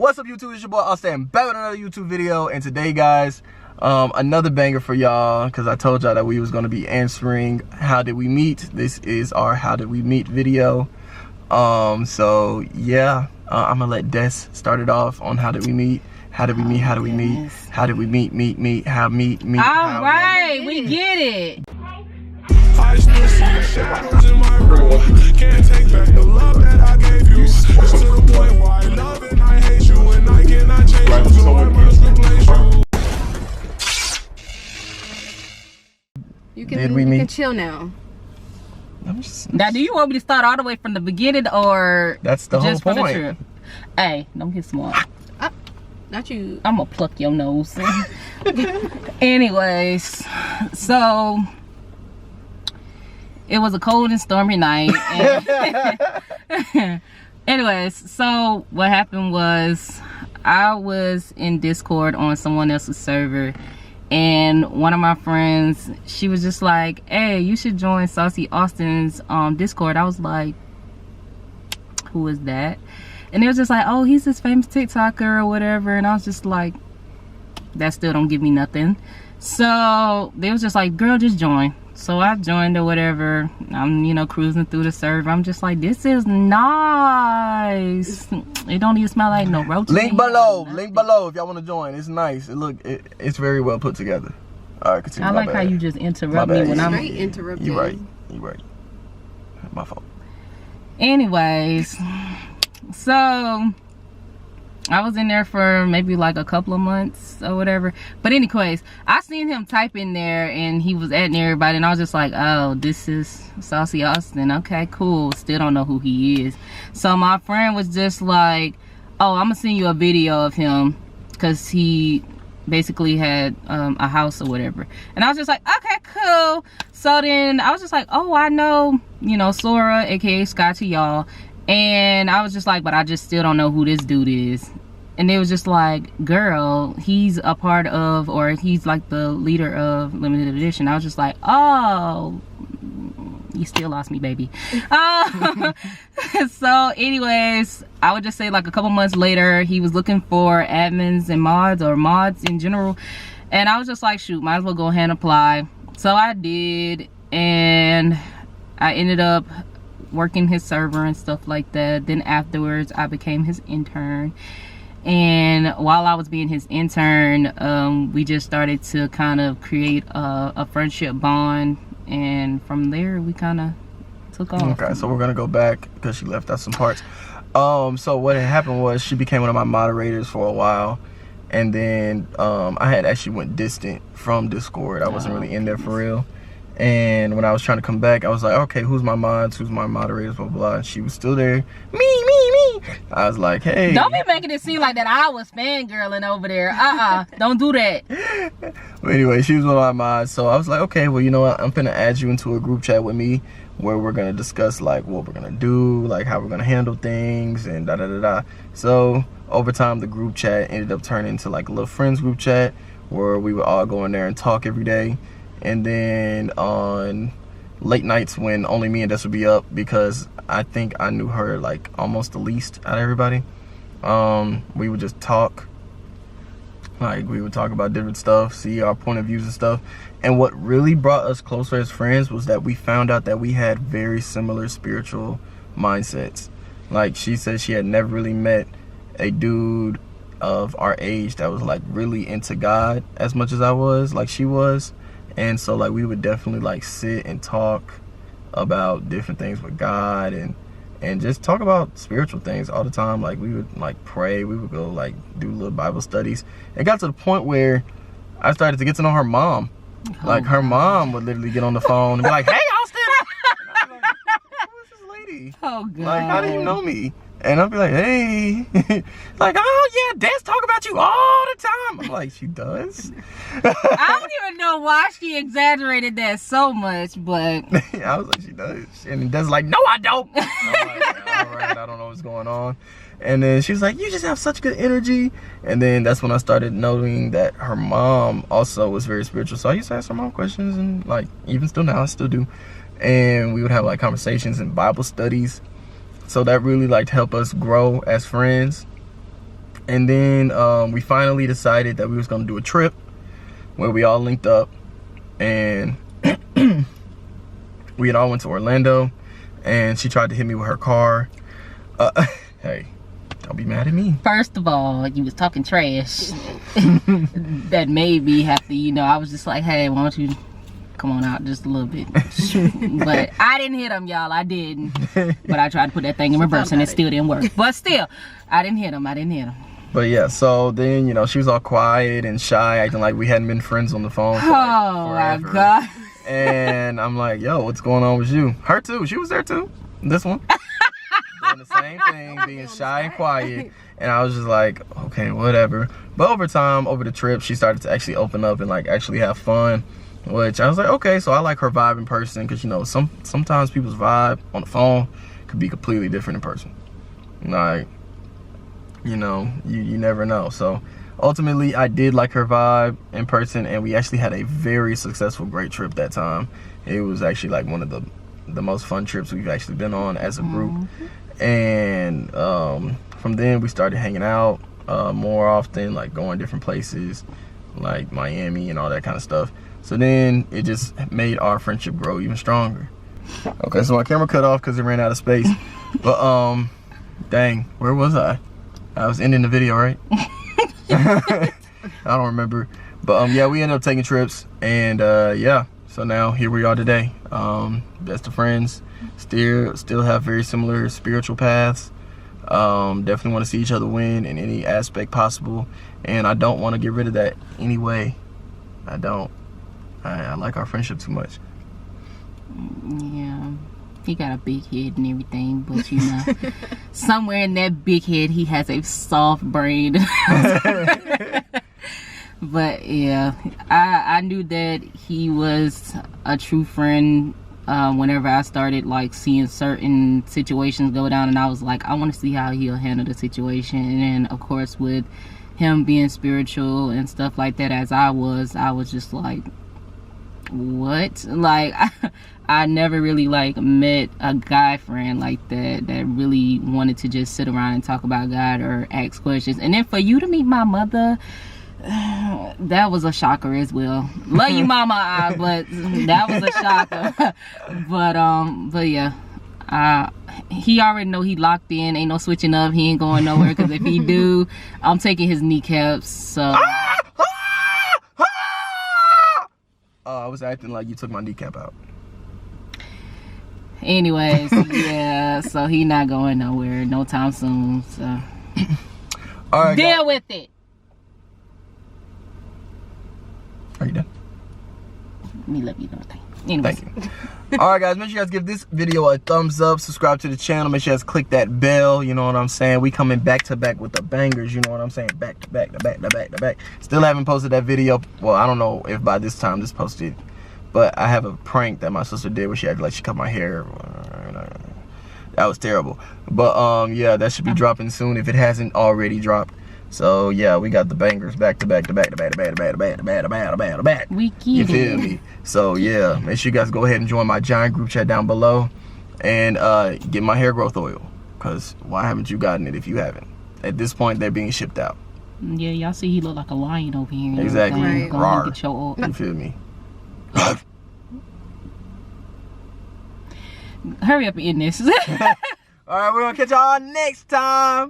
What's up, YouTube? It's your boy Austin, back with another YouTube video. And today, guys, another banger for y'all, because I told y'all that we was going to be answering how did we meet. This is our how did we meet video. So yeah, I'm gonna let Des start it off on how did we meet. How did we meet? How did we meet? How did we meet? How meet? All right, we get it. I still see the shadows in my room. Can't take back the love that I gave you. It's to the point where I love and I hate you, and I cannot change you, so I must replace you. You can chill now. Now, do you want me to start all the way from the beginning, or that's the just whole from point? The trip? Hey, don't get smart. Not you. I'm gonna pluck your nose. Anyways, so it was a cold and stormy night. And anyways, so what happened was I was in Discord on someone else's server, and one of my friends, she was just like, hey, you should join Saucy Austin's Discord. I was like, who is that? And they was just like, oh, he's this famous TikToker or whatever. And I was just like, that still don't give me nothing. So they was just like, girl, just join. So I joined or whatever. I'm, you know, cruising through the server. I'm just like, this is nice. It don't even smell like no roach. Link below if y'all want to join. It's nice. It's very well put together. All right, continue. I like how you just interrupt me when I'm interrupting. You right. My fault. Anyways, so I was in there for maybe like a couple of months or whatever. But anyways, I seen him type in there and he was adding everybody, and I was just like, oh, this is Saucy Austin. Okay, cool. Still don't know who he is. So my friend was just like, oh, I'm gonna send you a video of him, because he basically had a house or whatever. And I was just like, okay, cool. So then I was just like, oh, I know, you know, Sora, aka Scotty, y'all. And I was just like, but I just still don't know who this dude is. And they was just like, girl, he's a part of, or he's like the leader of Limited Edition. I was just like, oh, you still lost me, baby. So anyways, I would just say like a couple months later, he was looking for admins and mods, or mods in general. And I was just like, shoot, might as well go ahead and apply. So I did, and I ended up working his server and stuff like that. Then afterwards, I became his intern. And while I was being his intern, we just started to kind of create a friendship bond, and from there we kind of took off. Okay, so we're gonna go back because she left out some parts. So what had happened was she became one of my moderators for a while, and then I had actually went distant from Discord. I wasn't really in there for real. And when I was trying to come back, I was like, okay, who's my mods, who's my moderators, blah, blah, blah. And she was still there. Me. I was like, hey. Don't be making it seem like that I was fangirling over there. Don't do that. But anyway, she was one of my mods. So I was like, okay, well, you know what? I'm finna add you into a group chat with me where we're gonna discuss like what we're gonna do, like how we're gonna handle things, and da-da-da-da. So over time, the group chat ended up turning into like a little friends group chat where we would all go in there and talk every day. And then on late nights when only me and Des would be up, because I think I knew her like almost the least out of everybody, we would just talk. Like, we would talk about different stuff, see our point of views and stuff. And what really brought us closer as friends was that we found out that we had very similar spiritual mindsets. Like, she said she had never really met a dude of our age that was like really into God as much as I was, like she was. And so like we would definitely like sit and talk about different things with God, and just talk about spiritual things all the time. Like, we would like pray, we would go like do little Bible studies. It got to the point where I started to get to know her mom. Like, her mom would literally get on the phone and be like, hey, Austin! And I was like, who is this lady? Oh, God. Like, how do you know me? And I'll be like, hey. Like, oh yeah, Des talk about you all the time. I'm like, she does? I don't even know why she exaggerated that so much, but I was like, she does. And Des like, no, I don't. I'm like, all right, I don't know what's going on. And then she's like, you just have such good energy. And then that's when I started noting that her mom also was very spiritual. So I used to ask her mom questions, and like, even still now, I still do. And we would have like conversations and Bible studies. So that really like helped us grow as friends. And then we finally decided that we was gonna do a trip where we all linked up, and we had all went to Orlando, and she tried to hit me with her car. Hey, don't be mad at me. First of all, you was talking trash. That made me have to, you know, I was just like, hey, why don't you come on out just a little bit. But I didn't hit him, y'all. I didn't. But I tried to put that thing in reverse and it still didn't work. But still, I didn't hit him. But yeah, so then, you know, she was all quiet and shy, acting like we hadn't been friends on the phone for like forever. My God. And I'm like, yo, what's going on with you? Her too. She was there too. This one. Doing the same thing, being shy and quiet. And I was just like, okay, whatever. But over time, over the trip, she started to actually open up and like actually have fun. Which I was like, okay, so I like her vibe in person, because, you know, sometimes people's vibe on the phone could be completely different in person. Like, you know, you never know. So ultimately, I did like her vibe in person, and we actually had a very successful, great trip that time. It was actually like one of the most fun trips we've actually been on as a group. And from then we started hanging out more often, like going different places like Miami and all that kind of stuff. So then it just made our friendship grow even stronger. Okay, so my camera cut off because it ran out of space. But dang, where was I? I was ending the video, right? I don't remember. But yeah, we ended up taking trips, and yeah, so now here we are today. Best of friends, still have very similar spiritual paths. Definitely want to see each other win in any aspect possible, and I don't want to get rid of that anyway. I don't. I like our friendship too much. Yeah, he got a big head and everything, but you know, somewhere in that big head he has a soft brain. But yeah, I knew that he was a true friend whenever I started like seeing certain situations go down, and I was like, I want to see how he'll handle the situation. And of course, with him being spiritual and stuff like that, as I was just like, what? Like, I never really like met a guy friend like that really wanted to just sit around and talk about God or ask questions. And then for you to meet my mother, that was a shocker as well. Love you, mama, but that was a shocker. But yeah, he already know he locked in. Ain't no switching up. He ain't going nowhere, because if he do, I'm taking his kneecaps. So I was acting like you took my kneecap out. Anyways, yeah, so he not going nowhere no time soon. So all right, deal with it. Are you done? Me love you, no thing. Anyways. Thank you. All right, guys, make sure you guys give this video a thumbs up, subscribe to the channel, make sure you guys click that bell. You know what I'm saying? We coming back to back with the bangers. You know what I'm saying? Back to back to back to back to back. Still haven't posted that video. Well, I don't know if by this time this posted, but I have a prank that my sister did where she acted like she cut my hair. That was terrible. But yeah, that should be dropping soon if it hasn't already dropped. So yeah, we got the bangers back to back to back to back to back to back to back to back to back to back to back. We get You feel me? So yeah, make sure you guys go ahead and join my giant group chat down below, and get my hair growth oil. Cause why haven't you gotten it if you haven't? At this point, they're being shipped out. Yeah, y'all see he look like a lion over here. Exactly. Right. Go Rawr. get your oil. You feel me? Hurry up and end this. All right, we're gonna catch y'all next time.